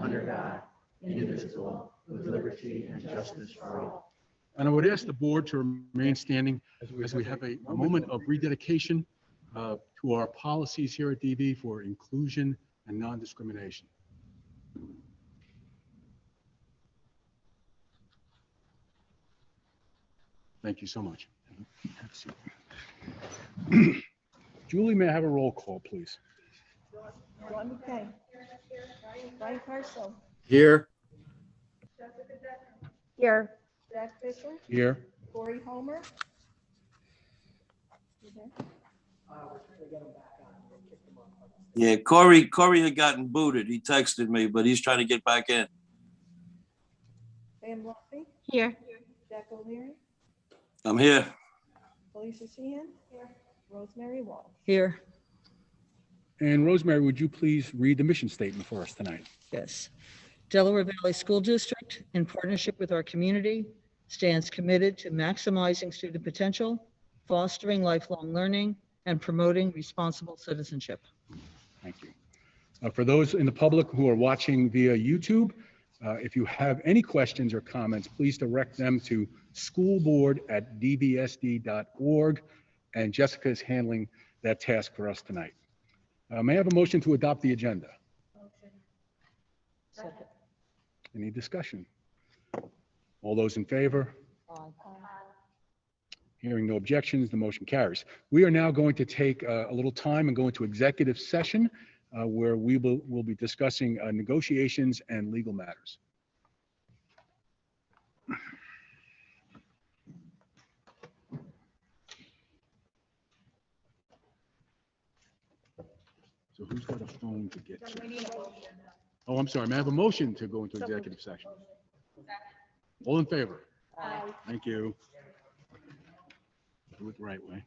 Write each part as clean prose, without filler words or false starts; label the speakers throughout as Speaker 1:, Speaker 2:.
Speaker 1: under God, indivisible, with liberty and justice for all.
Speaker 2: And I would ask the board to remain standing as we have a moment of rededication to our policies here at DV for inclusion and non-discrimination. Thank you so much. Have a seat. Julie, may I have a roll call, please?
Speaker 3: Ron McKay. Brian Carso.
Speaker 4: Here.
Speaker 3: Here. Jack Fisher.
Speaker 2: Here.
Speaker 3: Corey Homer.
Speaker 4: Yeah, Corey had gotten booted. He texted me, but he's trying to get back in.
Speaker 3: Sam Luffy.
Speaker 5: Here.
Speaker 3: Jack O'Leary.
Speaker 4: I'm here.
Speaker 3: Felicia Sheehan. Here. Rosemary Walsh.
Speaker 5: Here.
Speaker 2: And Rosemary, would you please read the mission statement for us tonight?
Speaker 5: Yes. Delaware Valley School District, in partnership with our community, stands committed to maximizing student potential, fostering lifelong learning, and promoting responsible citizenship.
Speaker 2: Thank you. For those in the public who are watching via YouTube, if you have any questions or comments, please direct them to schoolboard@dvsd.org, and Jessica is handling that task for us tonight. May I have a motion to adopt the agenda?
Speaker 3: Motion.
Speaker 5: Second.
Speaker 2: Any discussion? All those in favor? Hearing no objections, the motion carries. We are now going to take a little time and go into executive session where we will be discussing negotiations and legal matters. So who's got a phone to get to? Oh, I'm sorry. May I have a motion to go into executive session? All in favor?
Speaker 3: Aye.
Speaker 2: Thank you. Do it the right way.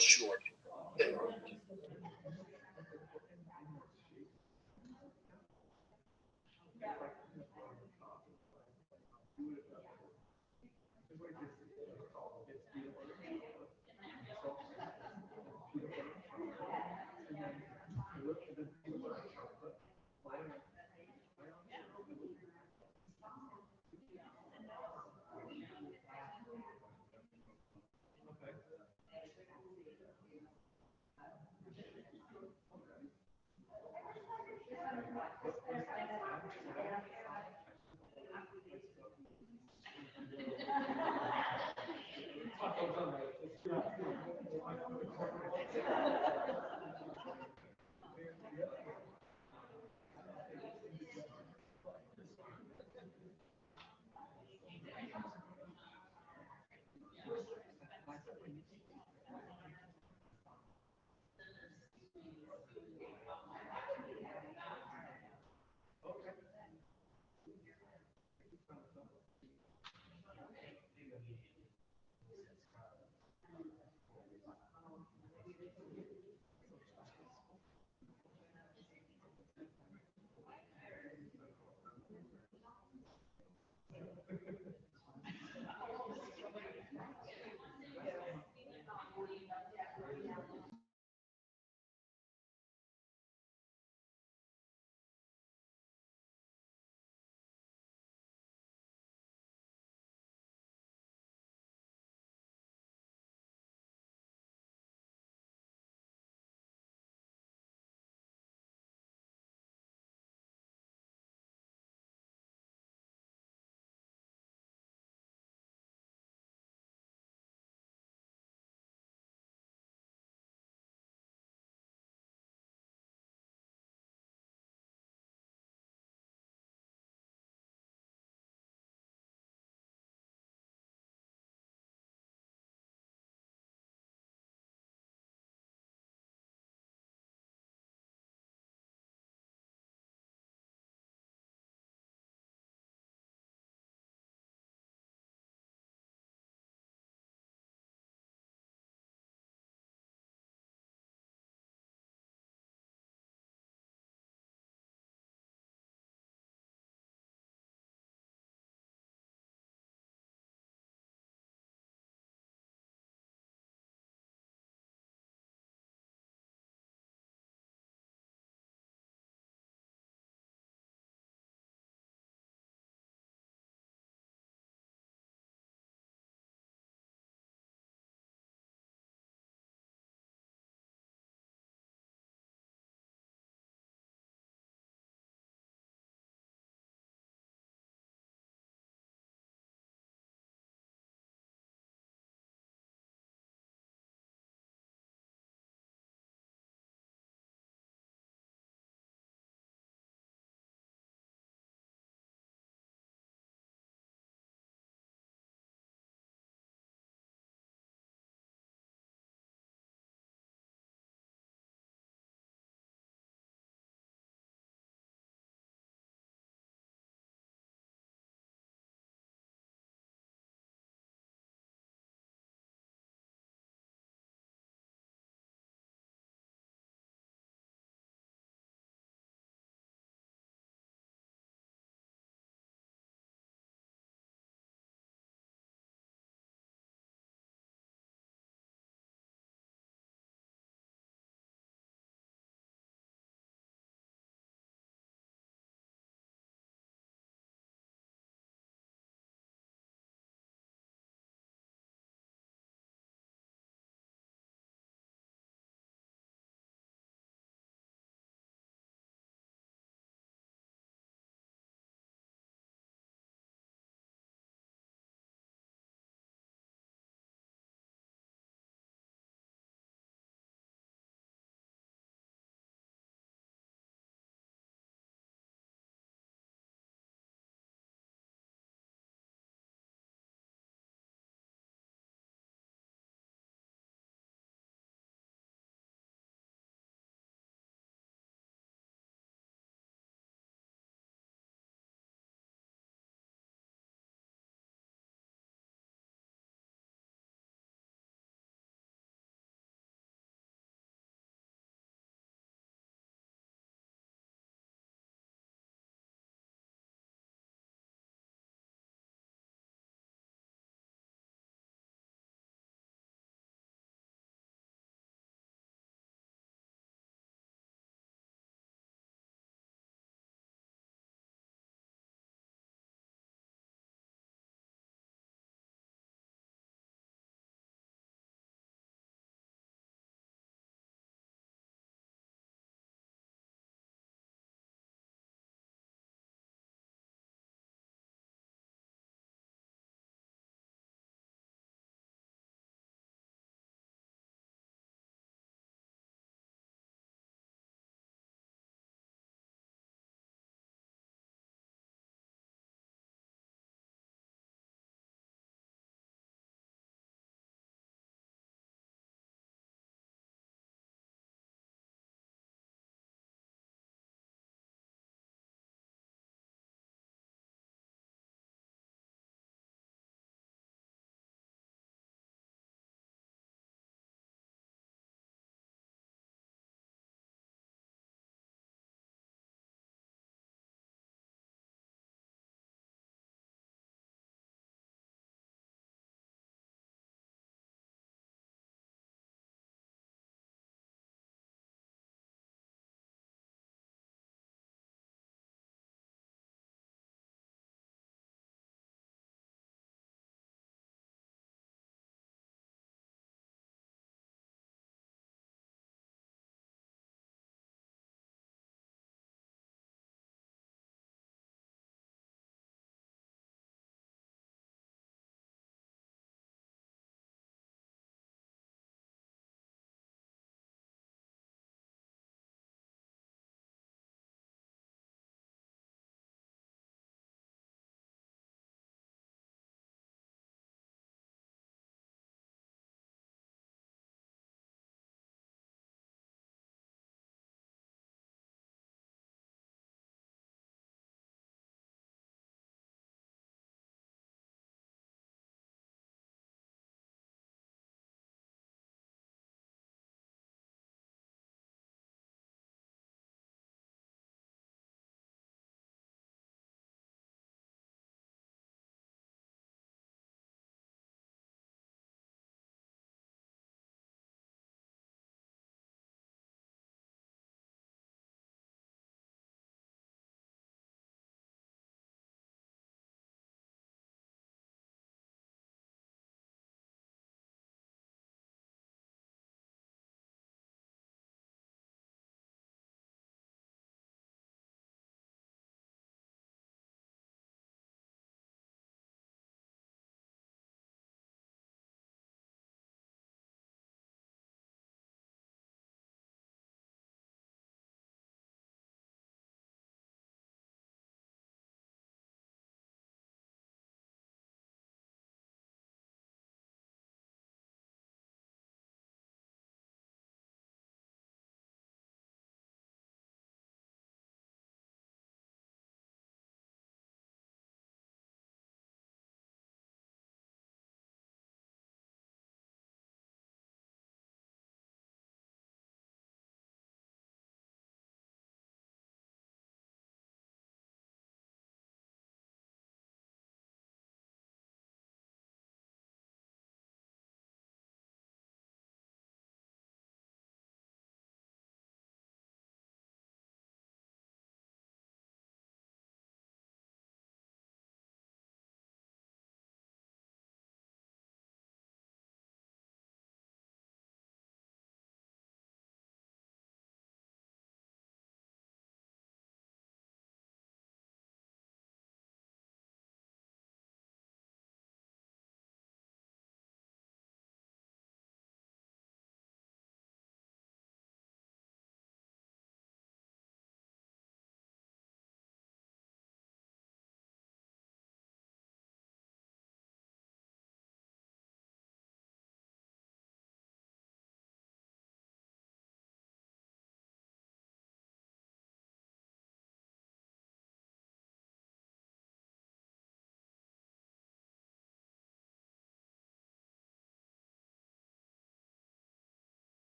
Speaker 6: short.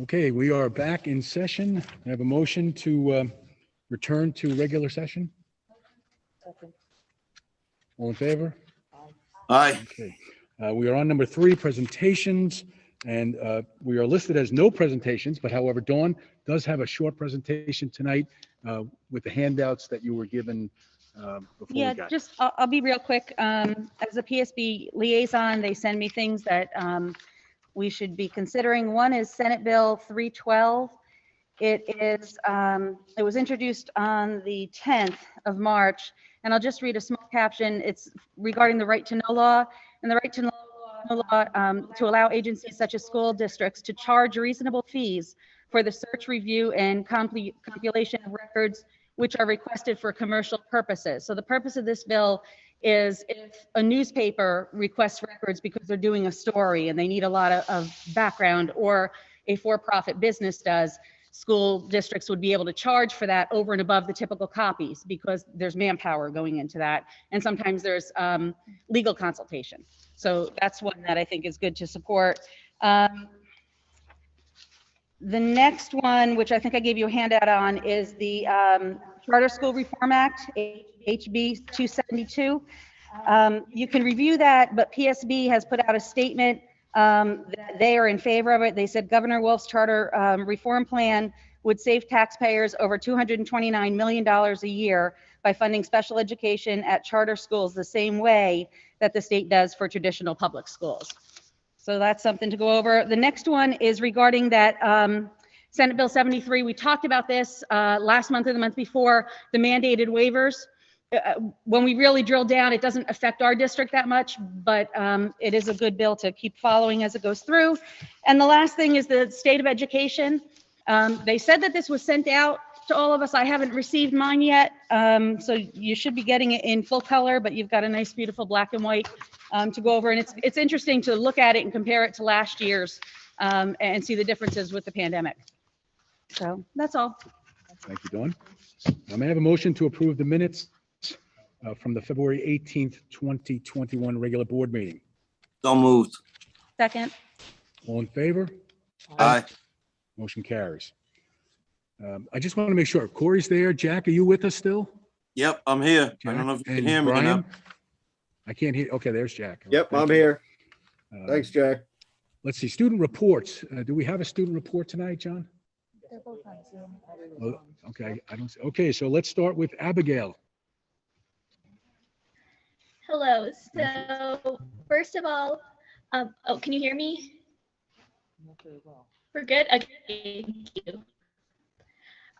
Speaker 2: Okay, we are back in session. I have a motion to return to regular session. All in favor?
Speaker 4: Aye.
Speaker 2: Okay. We are on number 3, presentations, and we are listed as no presentations, but however, Dawn does have a short presentation tonight with the handouts that you were given before we
Speaker 6: Yeah,
Speaker 2: got.
Speaker 6: just, I'll be real quick. As a PSB liaison, they send me things that we should be considering. One is Senate Bill 312. It was introduced on the 10th of March, and I'll just read a small caption. It's regarding the right to know law, and the right to know law to allow agencies such as school districts to charge reasonable fees for the search, review, and compilation of records which are requested for commercial purposes. So the purpose of this bill is if a newspaper requests records because they're doing a story and they need a lot of background, or a for-profit business does, school districts would be able to charge for that over and above the typical copies because there's manpower going into that. And sometimes there's legal consultation. So that's one that I think is good to support. The next one, which I think I gave you a handout on, is the Charter School Reform Act, HB 272. You can review that, but PSB has put out a statement that they are in favor of it. They said Governor Wolf's charter reform plan would save taxpayers over $229 million a year by funding special education at charter schools the same way that the state does for traditional public schools. So that's something to go over. The next one is regarding that Senate Bill 73. We talked about this last month or the month before, the mandated waivers. When we really drill down, it doesn't affect our district that much, but it is a good bill to keep following as it goes through. And the last thing is the state of education. They said that this was sent out to all of us. I haven't received mine yet, so you should be getting it in full color, but you've got a nice, beautiful black and white to go over. And it's interesting to look at it and compare it to last year's and see the differences with the pandemic. So that's all.
Speaker 2: Thank you, Dawn. May I have a motion to approve the minutes from the February 18th, 2021 regular board meeting?
Speaker 4: So moved.
Speaker 6: Second.
Speaker 2: All in favor?
Speaker 4: Aye.
Speaker 2: Motion carries. I just want to make sure Corey's there. Jack, are you with us still?
Speaker 4: Yep, I'm here. I don't know if you
Speaker 2: And
Speaker 4: can hear me
Speaker 2: Brian?
Speaker 4: now.
Speaker 2: I can't hear. Okay, there's Jack.
Speaker 7: Yep,
Speaker 2: Thank
Speaker 7: I'm
Speaker 2: you.
Speaker 7: here.
Speaker 2: Uh,
Speaker 7: Thanks, Jack.
Speaker 2: Let's see, student reports. Do we have a student report tonight, John?
Speaker 3: They're both on Zoom.
Speaker 2: Oh, okay, I don't see. Okay, so let's start with Abigail.
Speaker 8: Hello. So first of all, oh, can you hear me? We're good? Okay, thank you.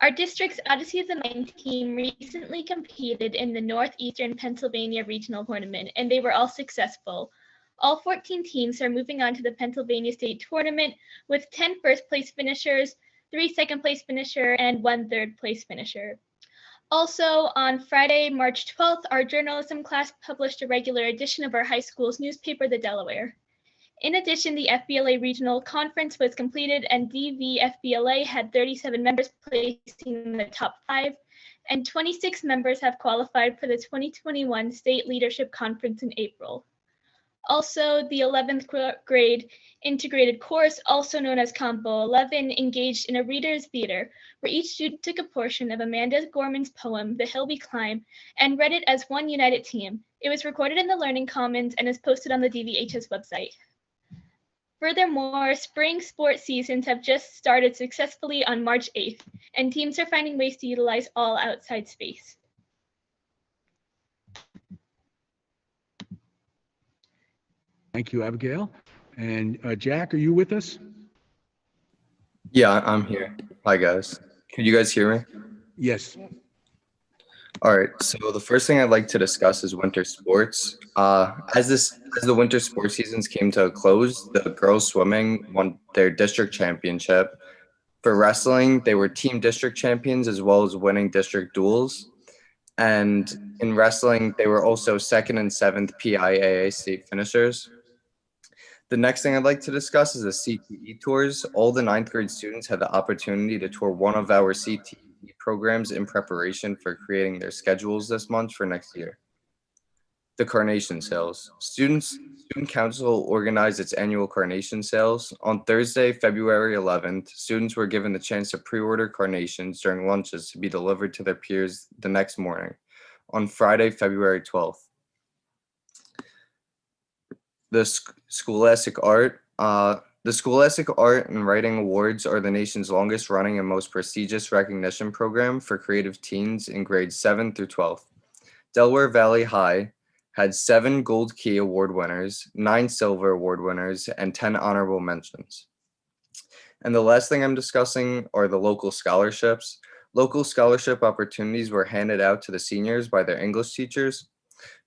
Speaker 8: Our district's Odyssey of the Mind team recently competed in the Northeastern Pennsylvania Regional Tournament, and they were all successful. All 14 teams are moving on to the Pennsylvania State Tournament with 10 first-place finishers, 3 second-place finishers, and 1 third-place finisher. Also, on Friday, March 12th, our journalism class published a regular edition of our high school's newspaper, The Delaware. In addition, the FBLA Regional Conference was completed, and DVFBLA had 37 members placing in the top 5, and 26 members have qualified for the 2021 State Leadership Conference in April. Also, the 11th grade integrated course, also known as Combo 11, engaged in a reader's theater, where each student took a portion of Amanda Gorman's poem, The Hill We Climb, and read it as one united team. It was recorded in the Learning Commons and is posted on the DVHS website. Furthermore, spring sports seasons have just started successfully on March 8th, and teams are finding ways to utilize all outside space.
Speaker 2: Thank you, Abigail. And Jack, are you with us?
Speaker 9: Yeah, I'm here. Hi, guys. Can you guys hear me?
Speaker 2: Yes.
Speaker 9: All right. So the first thing I'd like to discuss is winter sports. As the winter sports seasons came to a close, the girls swimming won their district championship. For wrestling, they were team district champions as well as winning district duels. And in wrestling, they were also 2nd and 7th PIAA state finishers. The next thing I'd like to discuss is the CTE tours. All the ninth grade students had the opportunity to tour one of our CTE programs in preparation for creating their schedules this month for next year. The carnation sales. Student council organized its annual carnation sales. On Thursday, February 11th, students were given the chance to pre-order carnations during lunches to be delivered to their peers the next morning. On Friday, February 12th. The Scholastic Art. The Scholastic Art and Writing Awards are the nation's longest running and most prestigious recognition program for creative teens in grades 7 through 12. Delaware Valley High had 7 Gold Key Award winners, 9 Silver Award winners, and 10 honorable mentions. And the last thing I'm discussing are the local scholarships. Local scholarship opportunities were handed out to the seniors by their English teachers.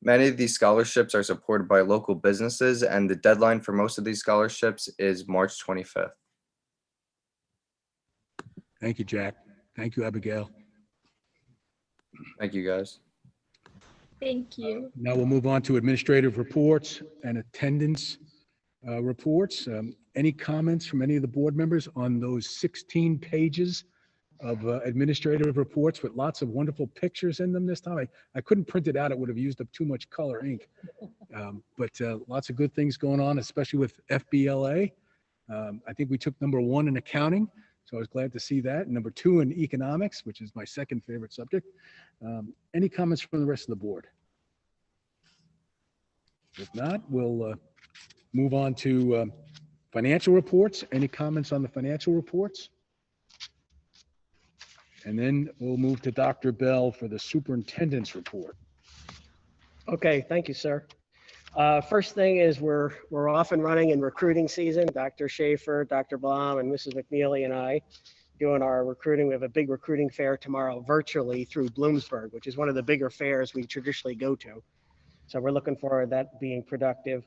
Speaker 9: Many of these scholarships are supported by local businesses, and the deadline for most of these scholarships is March 25th.
Speaker 2: Thank you, Jack. Thank you, Abigail.
Speaker 9: Thank you, guys.
Speaker 8: Thank you.
Speaker 2: Now we'll move on to administrative reports and attendance reports. Any comments from any of the board members on those 16 pages of administrative reports with lots of wonderful pictures in them this time? I couldn't print it out. It would have used up too much color ink. But lots of good things going on, especially with FBLA. I think we took number 1 in accounting, so I was glad to see that. Number 2 in economics, which is my second favorite subject. Any comments from the rest of the board? If not, we'll move on to financial reports. Any comments on the financial reports? And then we'll move to Dr. Bell for the superintendent's report.
Speaker 7: Okay, thank you, sir. First thing is we're off and running in recruiting season. Dr. Schaefer, Dr. Blom, and Mrs. McNeely and I doing our recruiting. We have a big recruiting fair tomorrow virtually through Bloomsburg, which is one of the bigger fairs we traditionally go to. So we're looking forward to that being productive.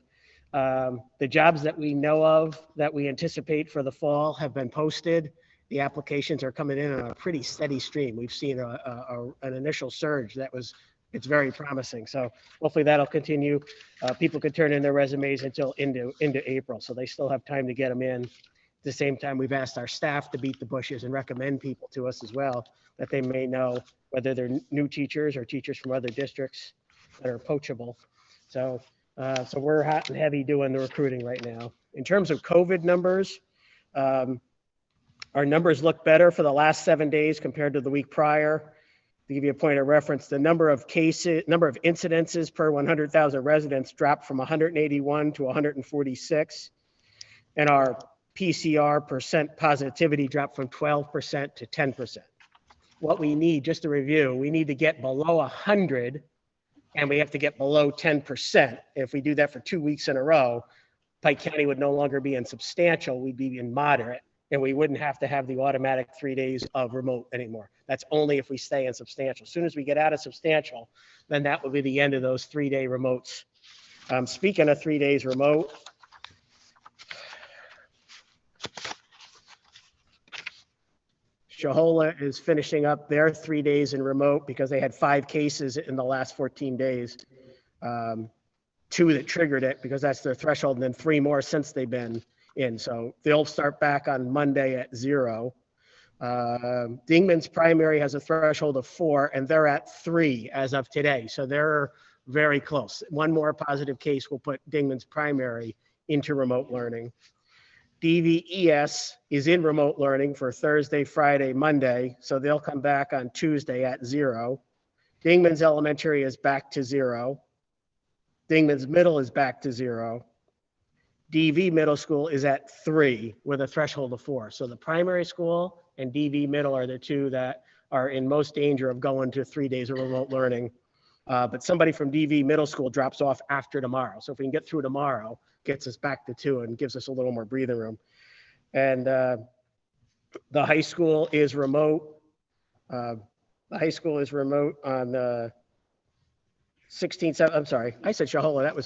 Speaker 7: The jobs that we know of that we anticipate for the fall have been posted. The applications are coming in on a pretty steady stream. We've seen an initial surge it's very promising. So hopefully that'll continue. People could turn in their resumes until into April. So they still have time to get them in. At the same time, we've asked our staff to beat the bushes and recommend people to us as well that they may know, whether they're new teachers or teachers from other districts that are poachable. So we're hot and heavy doing the recruiting right now. In terms of COVID numbers, our numbers look better for the last 7 days compared to the week prior. To give you a point of reference, the number of incidences per 100,000 residents dropped from 181 to 146. And our PCR percent positivity dropped from 12% to 10%. What we need, just to review, we need to get below 100 and we have to get below 10%. If we do that for 2 weeks in a row, Pike County would no longer be in substantial, we'd be in moderate. And we wouldn't have to have the automatic 3 days of remote anymore. That's only if we stay in substantial. As soon as we get out of substantial, then that will be the end of those 3-day remotes. Speaking of 3 days remote, Shahola is finishing up their 3 days in remote because they had 5 cases in the last 14 days. 2 that triggered it because that's their threshold, and then 3 more since they've been in. So they'll start back on Monday at 0. Dingman's primary has a threshold of 4 and they're at 3 as of today. So they're very close. 1 more positive case will put Dingman's primary into remote learning. DVES is in remote learning for Thursday, Friday, Monday. So they'll come back on Tuesday at 0. Dingman's elementary is back to 0. Dingman's middle is back to 0. DV middle school is at 3 with a threshold of 4. So the primary school and DV middle are the 2 that are in most danger of going to 3 days of remote learning. But somebody from DV middle school drops off after tomorrow. So if we can get through tomorrow, gets us back to 2 and gives us a little more breathing room. And the high school is remote. The high school is remote on the 16th, I'm sorry, I said Shahola, that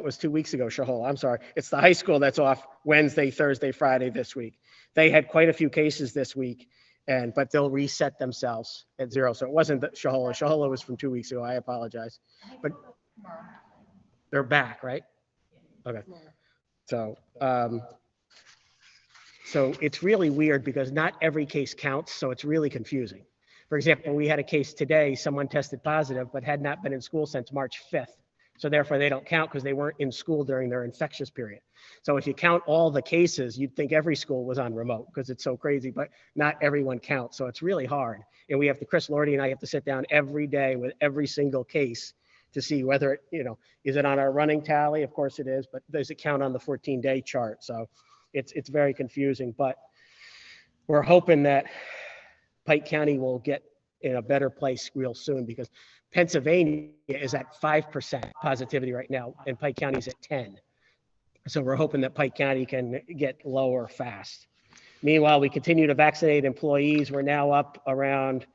Speaker 7: was 2 weeks ago, Shahola, I'm sorry. It's the high school that's off Wednesday, Thursday, Friday this week. They had quite a few cases this week, but they'll reset themselves at 0. So it wasn't Shahola. Shahola was from 2 weeks ago, I apologize. But they're back, right? Okay. So, so it's really weird because not every case counts, so it's really confusing. For example, we had a case today, someone tested positive, but had not been in school since March 5th. So therefore they don't count because they weren't in school during their infectious period. So if you count all the cases, you'd think every school was on remote because it's so crazy, but not everyone counts. So it's really hard. And we have to, Chris Lordy and I have to sit down every day with every single case to see whether, is it on our running tally? Of course it is, but does it count on the 14-day chart? So it's very confusing, but we're hoping that Pike County will get in a better place real soon because Pennsylvania is at 5% positivity right now and Pike County is at 10. So we're hoping that Pike County can get lower fast. Meanwhile, we continue to vaccinate employees. We're now up around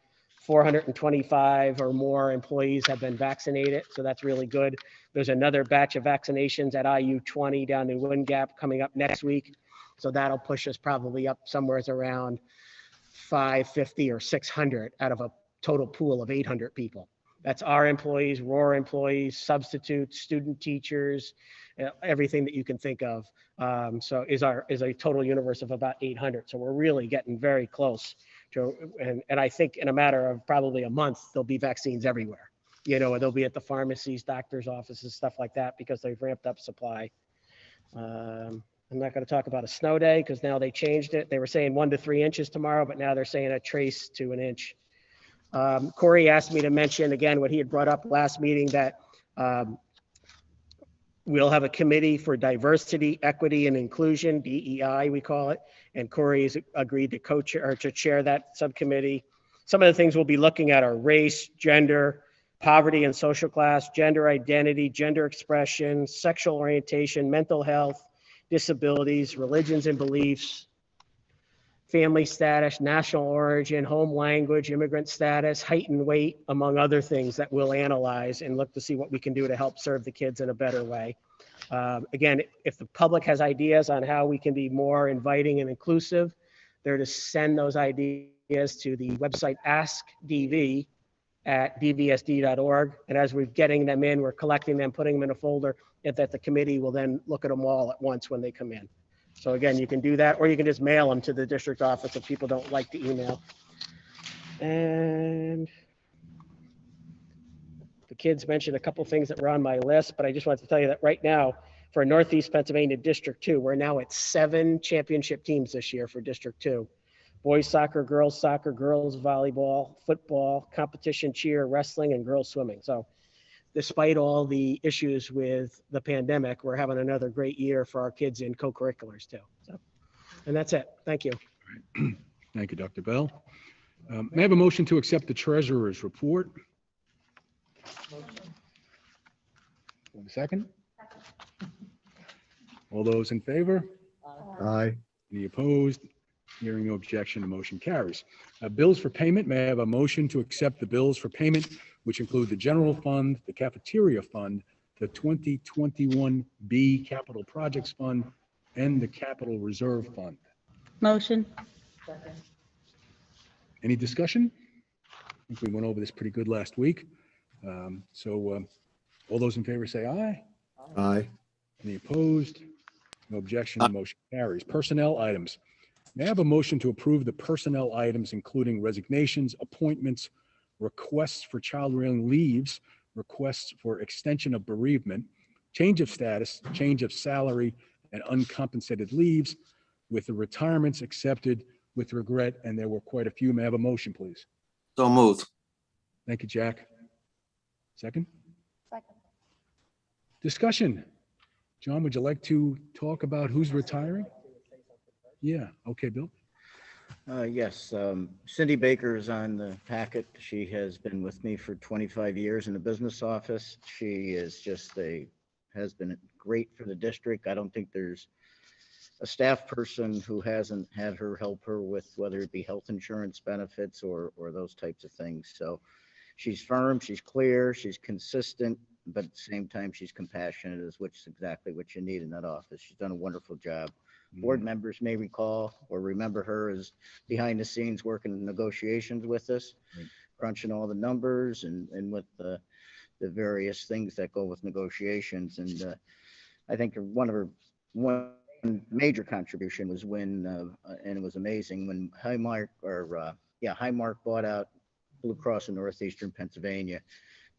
Speaker 7: 425 or more employees have been vaccinated. So that's really good. There's another batch of vaccinations at IU 20 down in Wind Gap coming up next week. So that'll push us probably up somewhere around 550 or 600 out of a total pool of 800 people. That's our employees, ROAR employees, substitutes, student teachers, everything that you can think of. So is a total universe of about 800. So we're really getting very close to, and I think in a matter of probably a month, there'll be vaccines everywhere. They'll be at the pharmacies, doctors' offices, stuff like that, because they've ramped up supply. I'm not going to talk about a snow day because now they changed it. They were saying 1 to 3 inches tomorrow, but now they're saying a trace to an inch. Corey asked me to mention again what he had brought up last meeting, that we'll have a committee for diversity, equity, and inclusion, DEI we call it, and Corey has agreed to co-chair or to chair that subcommittee. Some of the things we'll be looking at are race, gender, poverty and social class, gender identity, gender expression, sexual orientation, mental health, disabilities, religions and beliefs, family status, national origin, home language, immigrant status, height and weight, among other things that we'll analyze and look to see what we can do to help serve the kids in a better way. Again, if the public has ideas on how we can be more inviting and inclusive, they're to send those ideas to the website askdv@dvsd.org. And as we're getting them in, we're collecting them, putting them in a folder that the committee will then look at them all at once when they come in. So again, you can do that, or you can just mail them to the district office if people don't like the email. And the kids mentioned a couple things that were on my list, but I just wanted to tell you that right now for Northeast Pennsylvania District 2, we're now at 7 championship teams this year for District 2. Boys soccer, girls volleyball, football, competition cheer, wrestling, and girls swimming. So despite all the issues with the pandemic, we're having another great year for our kids in co-curriculars too. So, and that's it. Thank you.
Speaker 2: Thank you, Dr. Bell. May I have a motion to accept the treasurer's report? One second. All those in favor?
Speaker 1: Aye.
Speaker 2: Any opposed? Hearing no objection, the motion carries. Bills for payment. May I have a motion to accept the bills for payment, which include the general fund, the cafeteria fund, the 2021B capital projects fund, and the capital reserve fund?
Speaker 6: Motion.
Speaker 2: Any discussion? I think we went over this pretty good last week. All those in favor say aye.
Speaker 1: Aye.
Speaker 2: Any opposed? No objection, the motion carries. Personnel items. May I have a motion to approve the personnel items, including resignations, appointments, requests for child-rearing leaves, requests for extension of bereavement, change of status, change of salary, and uncompensated leaves, with the retirements accepted with regret, and there were quite a few. May I have a motion, please?
Speaker 4: So moved.
Speaker 2: Thank you, Jack. Second?
Speaker 3: Second.
Speaker 2: Discussion. John, would you like to talk about who's retiring? Yeah, okay, Bill.
Speaker 10: Yes, Cindy Baker is on the packet. She has been with me for 25 years in the business office. She is just has been great for the district. I don't think there's a staff person who hasn't had her help her with whether it be health insurance benefits or those types of things. So she's firm, she's clear, she's consistent, but at the same time, she's compassionate, which is exactly what you need in that office. She's done a wonderful job. Board members may recall or remember her as behind the scenes working negotiations with us, crunching all the numbers and with the various things that go with negotiations. And I think one of her one major contribution was when, and it was amazing, when Highmark bought out Blue Cross in Northeastern Pennsylvania.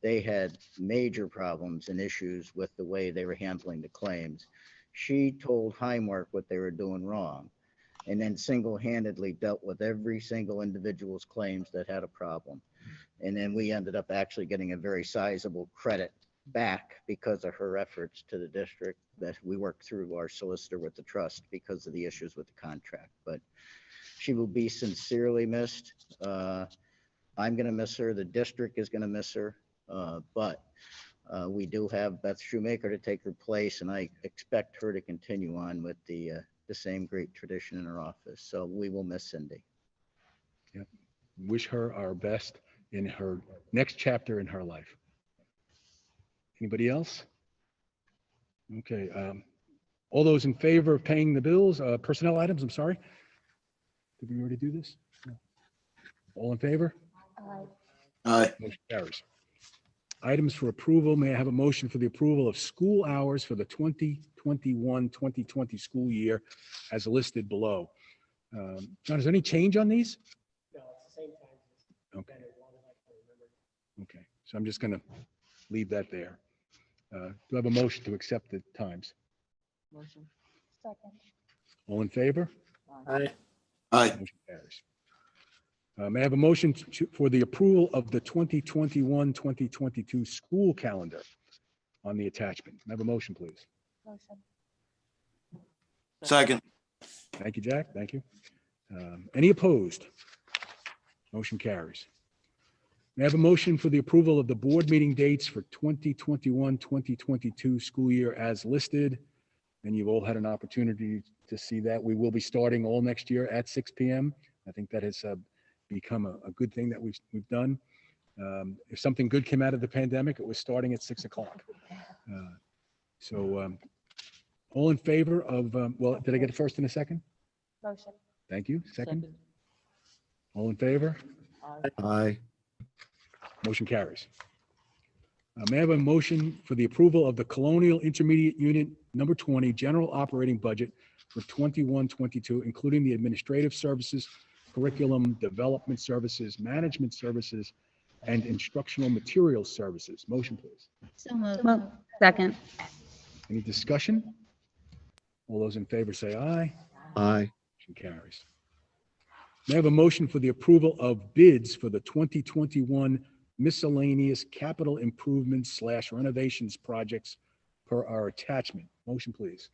Speaker 10: They had major problems and issues with the way they were handling the claims. She told Highmark what they were doing wrong, and then single-handedly dealt with every single individual's claims that had a problem. And then we ended up actually getting a very sizable credit back because of her efforts to the district that we worked through our solicitor with the trust because of the issues with the contract. But she will be sincerely missed. I'm going to miss her. The district is going to miss her. But we do have Beth Shoemaker to take her place, and I expect her to continue on with the same great tradition in her office. So we will miss Cindy.
Speaker 2: Yep. Wish her our best in her next chapter in her life. Anybody else? Okay. All those in favor of paying the bills, personnel items, I'm sorry. Did we already do this? No. All in favor?
Speaker 4: Aye.
Speaker 2: Motion carries. Items for approval. May I have a motion for the approval of school hours for the 2021-2020 school year as listed below? John, is there any change on these?
Speaker 7: No, it's the same time.
Speaker 2: Okay. Okay. So I'm just going to leave that there. Do I have a motion to accept the times?
Speaker 5: Motion.
Speaker 3: Second.
Speaker 2: All in favor?
Speaker 7: Aye.
Speaker 4: Aye.
Speaker 2: Motion carries. May I have a motion for the approval of the 2021-2022 school calendar on the attachment? May I have a motion, please?
Speaker 3: Motion.
Speaker 4: Second.
Speaker 2: Thank you, Jack. Thank you. Any opposed? Motion carries. May I have a motion for the approval of the board meeting dates for 2021-2022 school year as listed? And you've all had an opportunity to see that. We will be starting all next year at 6 p.m. I think that has become a good thing that we've done. If something good came out of the pandemic, it was starting at 6 o'clock. All in favor of, well, did I get a first and a second?
Speaker 3: Motion.
Speaker 2: Thank you. Second. All in favor?
Speaker 1: Aye.
Speaker 2: Motion carries. May I have a motion for the approval of the Colonial Intermediate Unit number 20 general operating budget for 21-22, including the administrative services, curriculum development services, management services, and instructional materials services? Motion, please.
Speaker 6: So moved. Second.
Speaker 2: Any discussion? All those in favor say aye.
Speaker 1: Aye.
Speaker 2: Motion carries. May I have a motion for the approval of bids for the 2021 miscellaneous capital improvements / renovations projects per our attachment? Motion, please.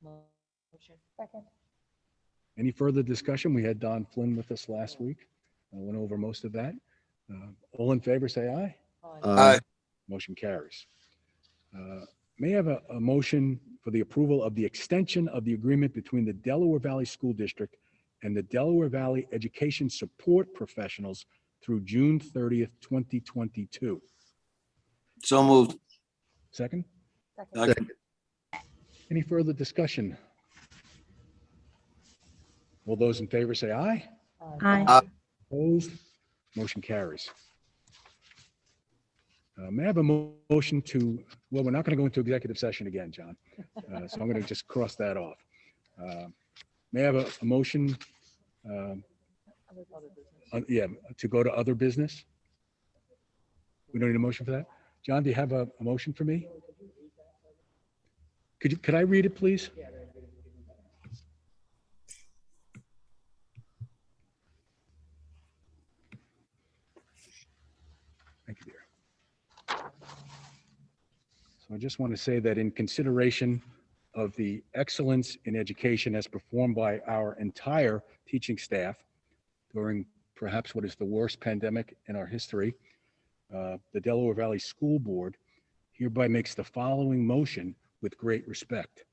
Speaker 3: Motion. Second.
Speaker 2: Any further discussion? We had Don Flynn with us last week. I went over most of that. All in favor, say aye.
Speaker 4: Aye.
Speaker 2: Motion carries. May I have a motion for the approval of the extension of the agreement between the Delaware Valley School District and the Delaware Valley Education Support Professionals through June 30th, 2022?
Speaker 4: So moved.
Speaker 2: Second?
Speaker 4: Second.
Speaker 2: Any further discussion? All those in favor say aye.
Speaker 6: Aye.
Speaker 2: Opposed? Motion carries. May I have a motion to, well, we're not going to go into executive session again, John. So I'm going to just cross that off. May I have a motion, yeah, to go to other business? We don't need a motion for that? John, do you have a motion for me? Could I read it, please? Thank you, dear. So I just want to say that in consideration of the excellence in education as performed by our entire teaching staff during perhaps what is the worst pandemic in our history, the Delaware Valley School Board hereby makes the following motion with great respect.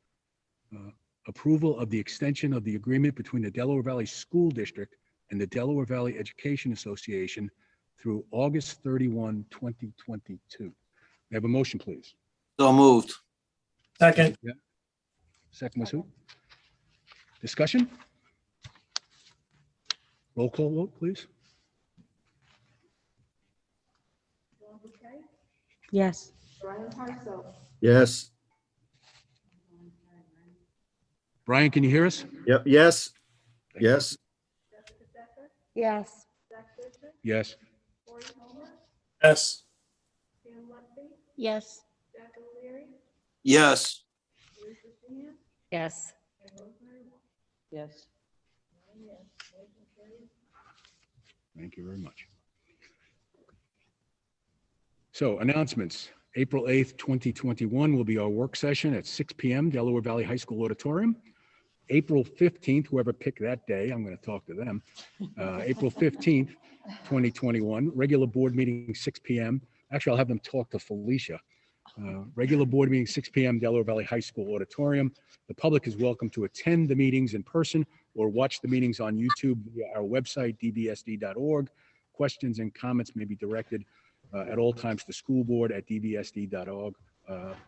Speaker 2: Approval of the extension of the agreement between the Delaware Valley School District and the Delaware Valley Education Association through August 31, 2022. May I have a motion, please?
Speaker 4: So moved.
Speaker 7: Second.
Speaker 2: Yeah. Second was who? Discussion? Roll call vote, please.
Speaker 6: Yes.
Speaker 3: Brian Hartzell.
Speaker 1: Yes.
Speaker 2: Brian, can you hear us?
Speaker 1: Yep, yes, yes,
Speaker 3: Yes.
Speaker 2: Yes.
Speaker 1: yes.
Speaker 3: Yes.
Speaker 4: Yes.
Speaker 3: Yes.
Speaker 5: Yes.
Speaker 2: Thank you very much. So announcements. April 8th, 2021 will be our work session at 6 p.m. Delaware Valley High School Auditorium. April 15th, whoever picked that day, I'm going to talk to them. April 15th, 2021, regular board meeting, 6 p.m. Actually, I'll have them talk to Felicia. Regular board meeting, 6 p.m. Delaware Valley High School Auditorium. The public is welcome to attend the meetings in person or watch the meetings on YouTube via our website, dvsd.org. Questions and comments may be directed at all times to school board at dvsd.org.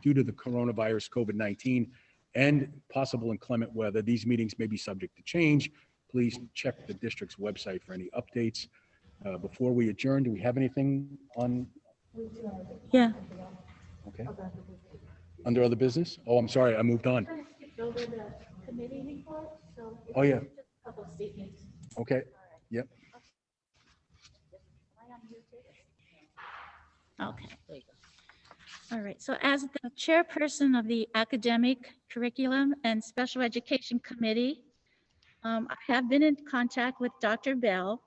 Speaker 2: Due to the coronavirus COVID-19 and possible inclement weather, these meetings may be subject to change. Please check the district's website for any updates. Before we adjourn, do we have anything on?
Speaker 3: Yeah.
Speaker 2: Okay. Under other business? Oh, I'm sorry, I moved on. Oh, yeah. Okay, yep.
Speaker 11: Okay. All right, so as the chairperson of the Academic Curriculum and Special Education Committee, I have been in contact with Dr. Bell,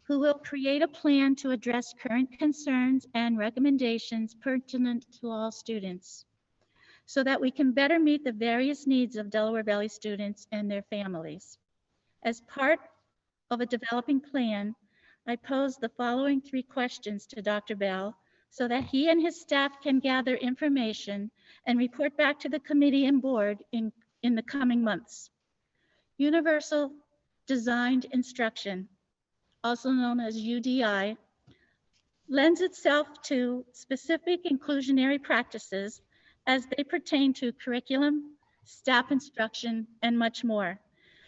Speaker 11: who will create a plan to address current concerns and recommendations pertinent to all students, so that we can better meet the various needs of Delaware Valley students and their families. As part of a developing plan, I posed the following 3 questions to Dr. Bell so that he and his staff can gather information and report back to the committee and board in the coming months. Universal Designed Instruction, also known as UDI, lends itself to specific inclusionary practices as they pertain to curriculum, staff instruction, and much more.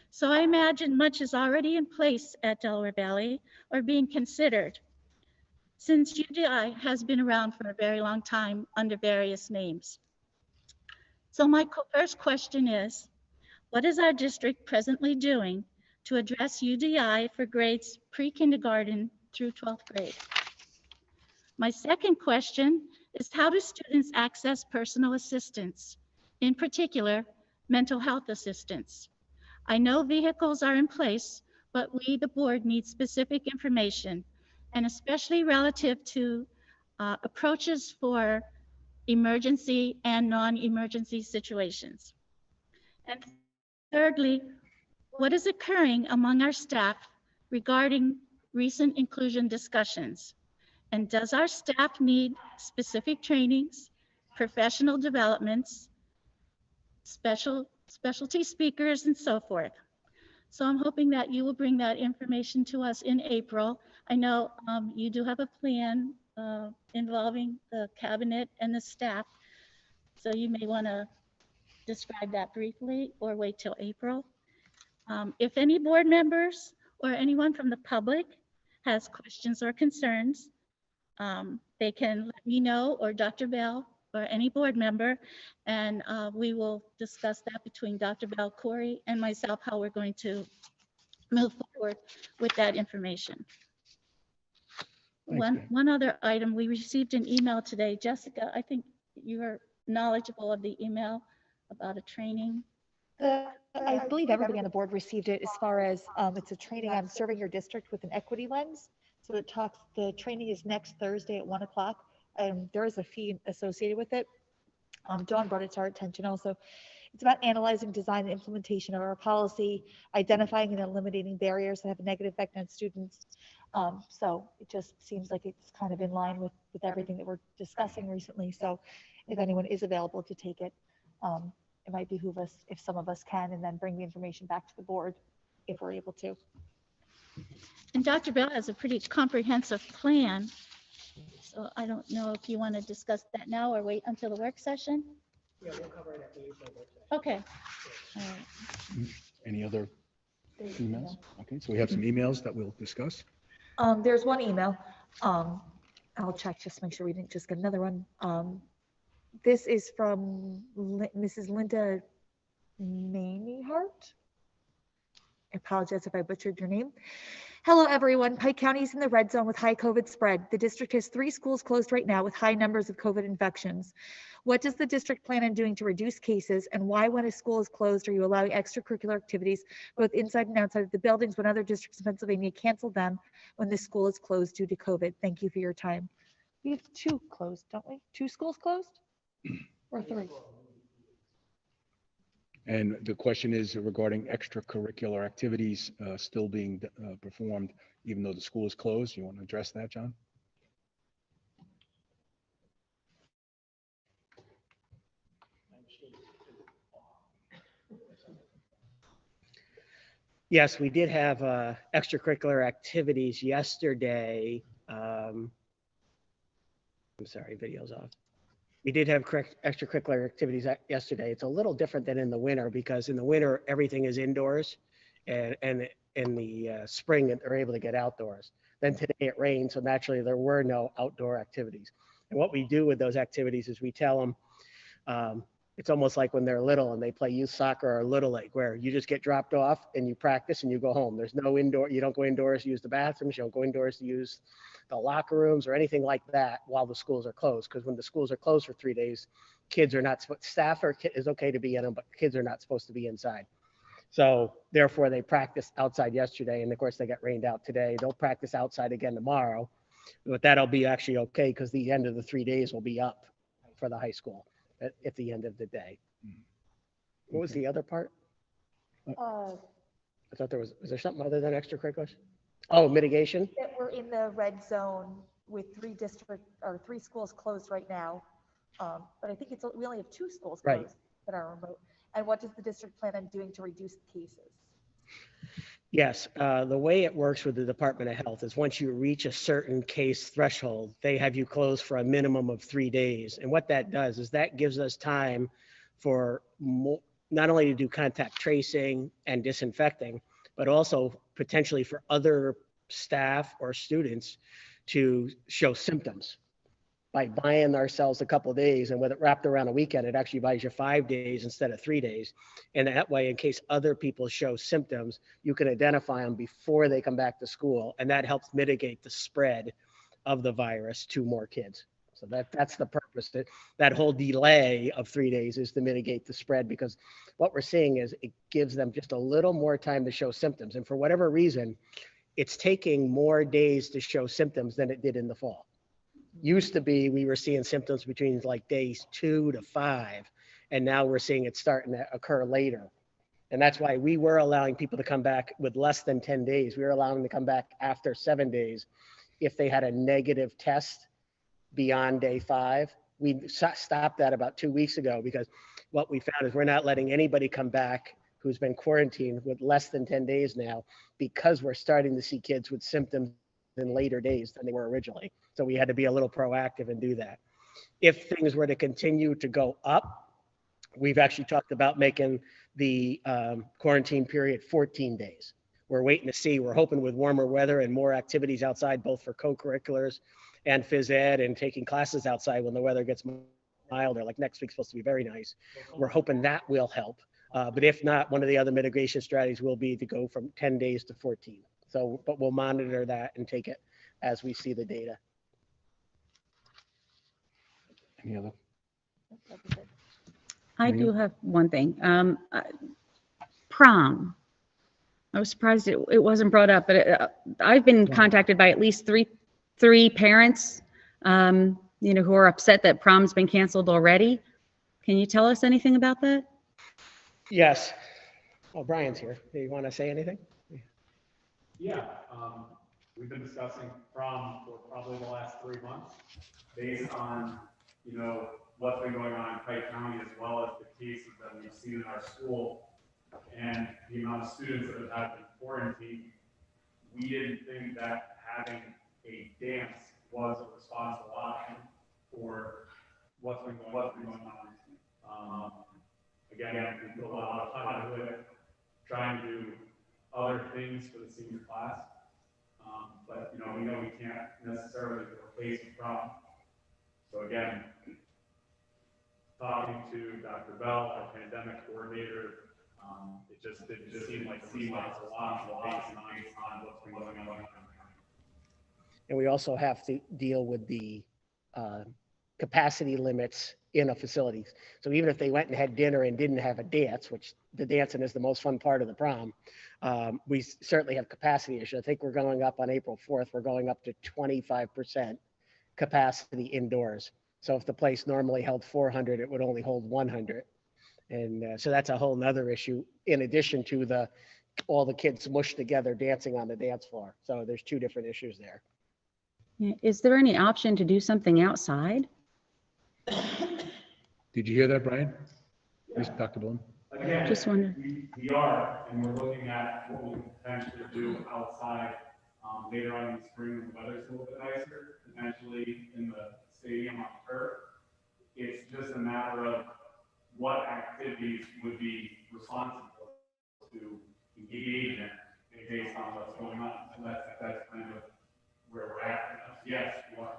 Speaker 11: So I imagine much is already in place at Delaware Valley or being considered, since UDI has been around for a very long time under various names. So my first question is, what is our district presently doing to address UDI for grades pre-kindergarten through 12th grade? My second question is, how do students access personal assistance, in particular, mental health assistance? I know vehicles are in place, but we, the board, need specific information, and especially relative to approaches for emergency and non-emergency situations. And thirdly, what is occurring among our staff regarding recent inclusion discussions? And does our staff need specific trainings, professional developments, specialty speakers, and so forth? So I'm hoping that you will bring that information to us in April. I know you do have a plan involving the cabinet and the staff, so you may want to describe that briefly or wait till April. If any board members or anyone from the public has questions or concerns, they can let me know, or Dr. Bell or any board member, and we will discuss that between Dr. Bell, Corey, and myself, how we're going to move forward with that information.
Speaker 2: Thanks, Dan.
Speaker 11: One other item, we received an email today. Jessica, I think you are knowledgeable of the email about a training.
Speaker 3: I believe everybody on the board received it as far as it's a training on serving your district with an equity lens. So it talks, the training is next Thursday at 1 o'clock. There is a fee associated with it. Dawn brought it to our attention also. It's about analyzing design and implementation of our policy, identifying and eliminating barriers that have a negative effect on students. So it just seems like it's kind of in line with everything that we're discussing recently. So if anyone is available to take it, it might behoove us if some of us can, and then bring the information back to the board if we're able to.
Speaker 11: And Dr. Bell has a pretty comprehensive plan. So I don't know if you want to discuss that now or wait until the work session.
Speaker 7: Yeah, we'll cover it at the April work session.
Speaker 11: Okay. All right.
Speaker 2: Any other emails? Okay, so we have some emails that we'll discuss.
Speaker 3: There's one email. I'll check just to make sure we didn't just get another one. This is from Mrs. Linda Manihart. I apologize if I butchered your name. Hello, everyone. Pike County is in the red zone with high COVID spread. The district has 3 schools closed right now with high numbers of COVID infections. What does the district plan on doing to reduce cases, and why, when a school is closed, are you allowing extracurricular activities both inside and outside of the buildings when other districts in Pennsylvania cancel them when the school is closed due to COVID? Thank you for your time. We have 2 closed, don't we? 2 schools closed? Or 3?
Speaker 2: And the question is regarding extracurricular activities still being performed, even though the school is closed. You want to address that, John?
Speaker 7: Yes, we did have extracurricular activities yesterday. I'm sorry, video's off. We did have extracurricular activities yesterday. It's a little different than in the winter because in the winter, everything is indoors, and in the spring, they're able to get outdoors. Then today it rained, so naturally there were no outdoor activities. And what we do with those activities is we tell them, it's almost like when they're little and they play youth soccer or little league, where you just get dropped off and you practice and you go home. There's no indoor, you don't go indoors to use the bathrooms, you don't go indoors to use the locker rooms or anything like that while the schools are closed. Because when the schools are closed for 3 days, kids are not, staff is okay to be in them, but kids are not supposed to be inside. So therefore they practiced outside yesterday, and of course they got rained out today. They'll practice outside again tomorrow, but that'll be actually okay because the end of the 3 days will be up for the high school at the end of the day. What was the other part? I thought was there something other than extracurriculars? Oh, mitigation?
Speaker 3: That we're in the red zone with 3 schools closed right now. But I think we only have 2 schools closed
Speaker 7: Right.
Speaker 3: that are remote. And what does the district plan on doing to reduce cases?
Speaker 7: Yes, the way it works with the Department of Health is once you reach a certain case threshold, they have you closed for a minimum of 3 days. And what that does is that gives us time for not only to do contact tracing and disinfecting, but also potentially for other staff or students to show symptoms. By buying ourselves a couple of days, and with it wrapped around a weekend, it actually buys you 5 days instead of 3 days. And that way, in case other people show symptoms, you can identify them before they come back to school. And that helps mitigate the spread of the virus to more kids. So that's the purpose. That whole delay of 3 days is to mitigate the spread, because what we're seeing is it gives them just a little more time to show symptoms. And for whatever reason, it's taking more days to show symptoms than it did in the fall. Used to be, we were seeing symptoms between like days 2 to 5, and now we're seeing it starting to occur later. And that's why we were allowing people to come back with less than 10 days. We were allowing them to come back after 7 days if they had a negative test beyond day 5. We stopped that about 2 weeks ago, because what we found is we're not letting anybody come back who's been quarantined with less than 10 days now, because we're starting to see kids with symptoms in later days than they were originally. So we had to be a little proactive and do that. If things were to continue to go up, we've actually talked about making the quarantine period 14 days. We're waiting to see. We're hoping with warmer weather and more activities outside, both for co-curriculars and phys ed, and taking classes outside when the weather gets milder, like next week's supposed to be very nice. We're hoping that will help. But if not, one of the other mitigation strategies will be to go from 10 days to 14. So, but we'll monitor that and take it as we see the data.
Speaker 2: Any other?
Speaker 12: I do have one thing. Prom. I was surprised it wasn't brought up, but I've been contacted by at least three parents, who are upset that prom's been canceled already. Can you tell us anything about that?
Speaker 7: Yes. Oh, Brian's here. Do you want to say anything?
Speaker 13: Yeah, we've been discussing prom for probably the last 3 months, based on, what's been going on in Pike County, as well as the cases that we've seen in our school and the amount of students that have had been quarantined. We didn't think that having a dance was a responsible option for what's been going on. Again, we put a lot of time into it, trying to do other things for the senior class. But we know we can't necessarily replace the prom. So again, talking to Dr. Bell, our pandemic coordinator, It just seemed like a lot based on what's been going on.
Speaker 7: And we also have to deal with the capacity limits in a facility. So even if they went and had dinner and didn't have a dance, which the dancing is the most fun part of the prom, we certainly have capacity issues. I think we're going up on April 4th, we're going up to 25% capacity indoors. So if the place normally held 400, it would only hold 100. And so that's a whole nother issue in addition to all the kids mushed together dancing on the dance floor. So there's two different issues there.
Speaker 12: Is there any option to do something outside?
Speaker 2: Did you hear that, Brian? Yes, Dr. Bloom?
Speaker 13: Again,
Speaker 12: Just wondering.
Speaker 13: we are, and we're looking at what we can potentially do outside later on in the spring when the weather's a little bit nicer, potentially in the stadium on turf. It's just a matter of what activities would be responsible to engage in based on what's going on. So that's kind of where we're at. Yes, you are.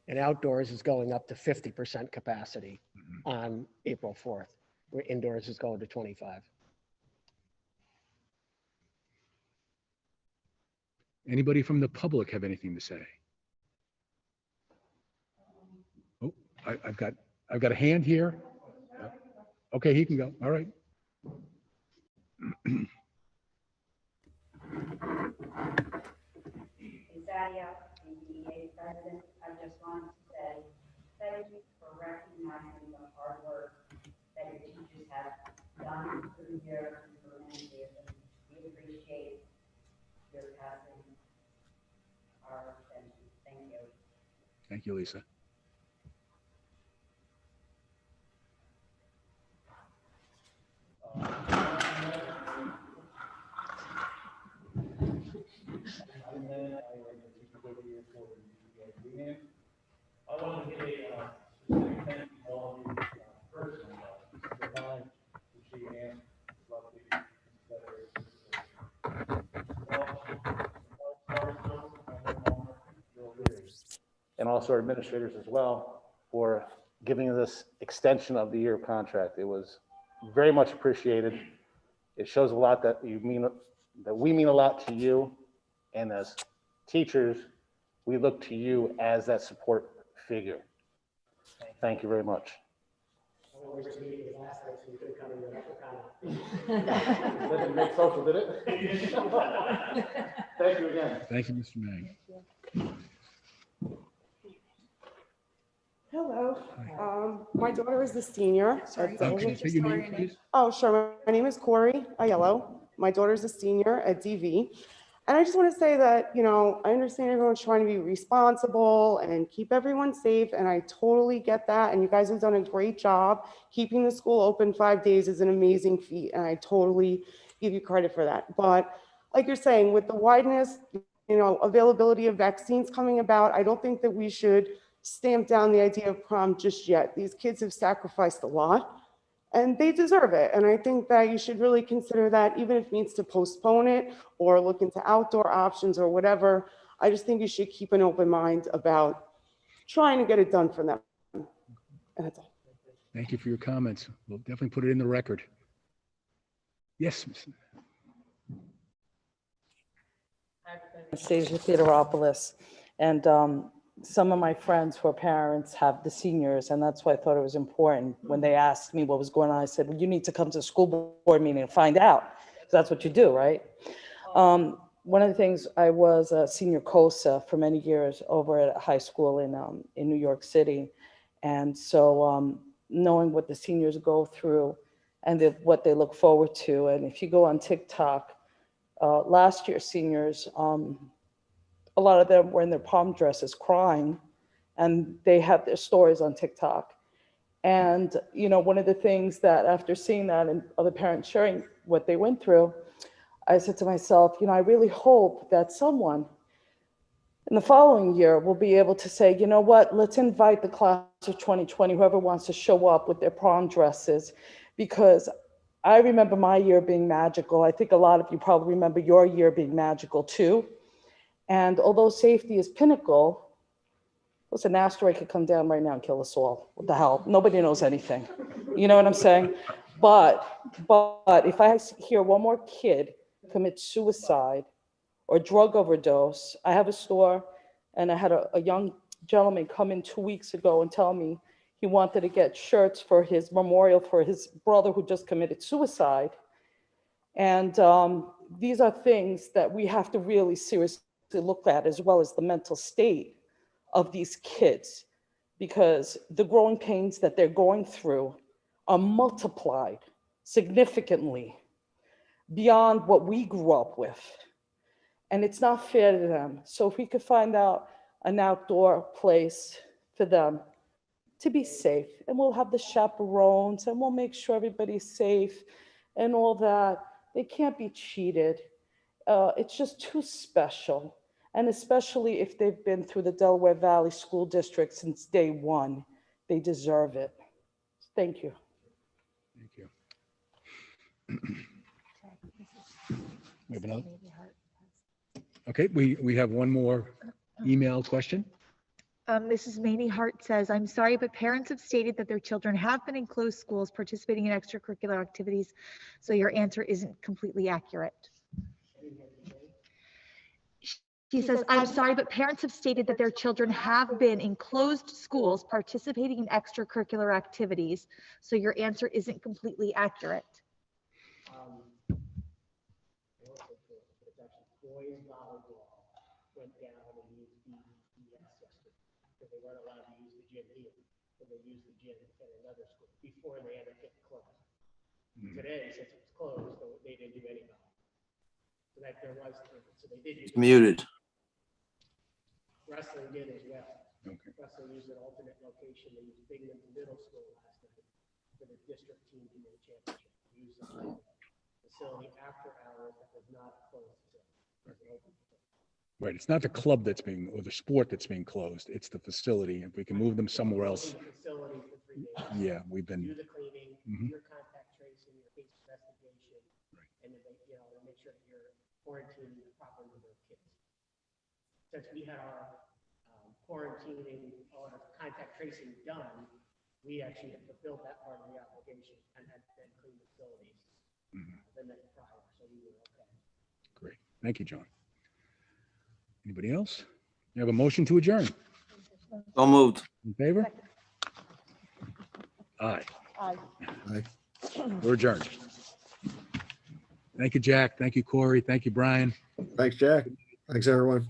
Speaker 7: And outdoors is going up to 50% capacity on April 4th, where indoors is going to 25.
Speaker 2: Anybody from the public have anything to say? Oh, I've got a hand here. Okay, he can go. All right.
Speaker 14: Zadia, DEA president, I just wanted to say thank you for recognizing the hard work that your teachers have done through the year and for many years. And we appreciate your passing our attention. Thank you.
Speaker 2: Thank you, Lisa.
Speaker 1: I want to give a specific thank you to all of you personally, the time that she and roughly and also our administrators as well for giving this extension of the year contract. It was very much appreciated. It shows a lot that we mean a lot to you, and as teachers, we look to you as that support figure. Thank you very much. Didn't make social, did it? Thank you again.
Speaker 2: Thank you, Mr. Mang.
Speaker 15: Hello, my daughter is the senior.
Speaker 2: Can you say your name, please?
Speaker 15: Oh, sure. My name is Corey Aiello. My daughter's a senior at DV. And I just want to say that, you know, I understand everyone's trying to be responsible and keep everyone safe. And I totally get that. And you guys have done a great job. Keeping the school open 5 days is an amazing feat. And I totally give you credit for that. But like you're saying, with the wideness, you know, availability of vaccines coming about, I don't think that we should stamp down the idea of prom just yet. These kids have sacrificed a lot and they deserve it. And I think that you should really consider that, even if it means to postpone it or look into outdoor options or whatever. I just think you should keep an open mind about trying to get it done for them. And that's all.
Speaker 2: Thank you for your comments. We'll definitely put it in the record. Yes, Ms.
Speaker 16: Anastasia Theodoropoulos, and some of my friends who are parents have the seniors, and that's why I thought it was important. When they asked me what was going on, I said, well, you need to come to the school board meeting and find out. So that's what you do, right? One of the things, I was a senior COSA for many years over at a high school in New York City. And so knowing what the seniors go through and what they look forward to, and if you go on TikTok, last year seniors, a lot of them were in their prom dresses crying, and they have their stories on TikTok. And, you know, one of the things that after seeing that and other parents sharing what they went through, I said to myself, you know, I really hope that someone in the following year will be able to say, you know what, let's invite the class of 2020, whoever wants to show up with their prom dresses, because I remember my year being magical. I think a lot of you probably remember your year being magical too. And although safety is pinnacle, listen, an asteroid could come down right now and kill us all. What the hell? Nobody knows anything. You know what I'm saying? But if I hear one more kid commit suicide or drug overdose, I have a store and I had a young gentleman come in 2 weeks ago and tell me he wanted to get shirts for his memorial for his brother who just committed suicide. And these are things that we have to really seriously look at, as well as the mental state of these kids, because the growing pains that they're going through are multiplied significantly beyond what we grew up with. And it's not fair to them. So if we could find out an outdoor place for them to be safe, and we'll have the chaperones and we'll make sure everybody's safe and all that. They can't be cheated. It's just too special. And especially if they've been through the Delaware Valley School District since day one, they deserve it. Thank you.
Speaker 2: Thank you. We have another? Okay, we have one more email question.
Speaker 3: Mrs. Maney Hart says, I'm sorry, but parents have stated that their children have been in closed schools participating in extracurricular activities, so your answer isn't completely accurate. She says, I'm sorry, but parents have stated that their children have been in closed schools participating in extracurricular activities, so your answer isn't completely accurate.
Speaker 7: Boys volleyball went down and used BES yesterday because they weren't allowed to use the gym here. So they used the gym at another school before they had to get closed. Today, since it was closed, they didn't do any volleyball. So that there was, so they did use.
Speaker 4: It's muted.
Speaker 7: Wrestling did as well.
Speaker 2: Okay.
Speaker 7: Wrestling used an alternate location. They used Binghamton Middle School last night for the district team to win the championship. Used the facility after hours that was not closed.
Speaker 2: Right, it's not the club that's being, or the sport that's being closed, it's the facility. If we can move them somewhere else.
Speaker 7: Facility for 3 days.
Speaker 2: Yeah, we've been.
Speaker 7: Do the cleaning, do your contact tracing, your case investigation, and then they, make sure that you're quarantining the proper number of kids. Since we had our quarantining or contact tracing done, we actually had fulfilled that part of the obligation and had then cleaned the facilities the night prior, so we were okay.
Speaker 2: Great, thank you, John. Anybody else? You have a motion to adjourn?
Speaker 4: So moved.
Speaker 2: In favor? Aye.
Speaker 3: Aye.
Speaker 2: We're adjourned. Thank you, Jack. Thank you, Corey. Thank you, Brian.
Speaker 17: Thanks, Jack. Thanks, everyone.